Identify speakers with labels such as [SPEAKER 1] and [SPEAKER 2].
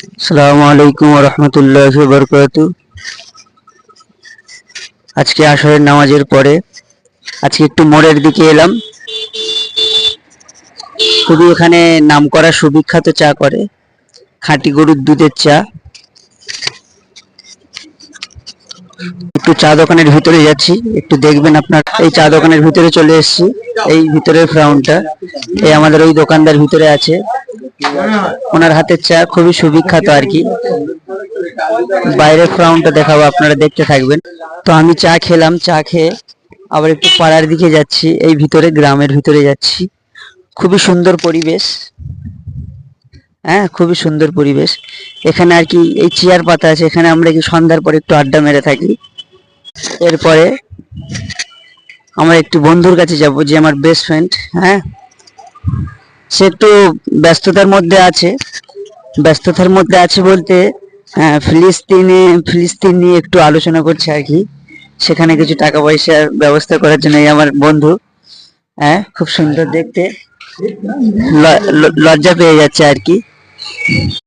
[SPEAKER 1] আসসালামু আলাইকুম ওয়া রাহমাতুল্লাহি ওয়া বারাকাতুহু। আজকে আসরের নামাজের পরে আজকে একটু মোড়ের দিকে এলাম। খুবই এখানে নামকরা সুবিখ্যাত চা করে, খাঁটি গরুর দুধের চা। একটু চা দোকানের ভিতরে যাচ্ছি, একটু দেখবেন আপনার। এই চা দোকানের ভিতরে চলে এসেছি, এই ভিতরের ফ্রাউন্ডটা। এই আমাদের ওই দোকানদার ভিতরে আছে, ওনার হাতের চা খুবই সুবিখ্যাত আর কি। বাইরের ফ্রাউন্ডটা দেখাবো, আপনারা দেখতে থাকবেন। তো আমি চা খেলাম, চা খেয়ে আবার একটু পাড়ার দিকে যাচ্ছি, এই ভিতরে গ্রামের ভিতরে যাচ্ছি। খুবই সুন্দর পরিবেশ, হ্যাঁ খুবই সুন্দর পরিবেশ এখানে আর কি। এই চেয়ার পাতা আছে, এখানে আমরা কি সন্ধ্যার পরে একটু আড্ডা মেরে থাকি। এরপরে আমার একটু বন্ধুর কাছে যাব, যে আমার বেস্ট ফ্রেন্ড। হ্যাঁ, সে একটু ব্যস্ততার মধ্যে আছে। ব্যস্ততার মধ্যে আছে বলতে ফিলিস্তিন নিয়ে একটু আলোচনা করছে আর কি। সেখানে কিছু টাকা পয়সার ব্যবস্থা করার জন্য এই আমার বন্ধু। হ্যাঁ, খুব সুন্দর দেখতে, লজ্জা পেয়ে যাচ্ছে আর কি।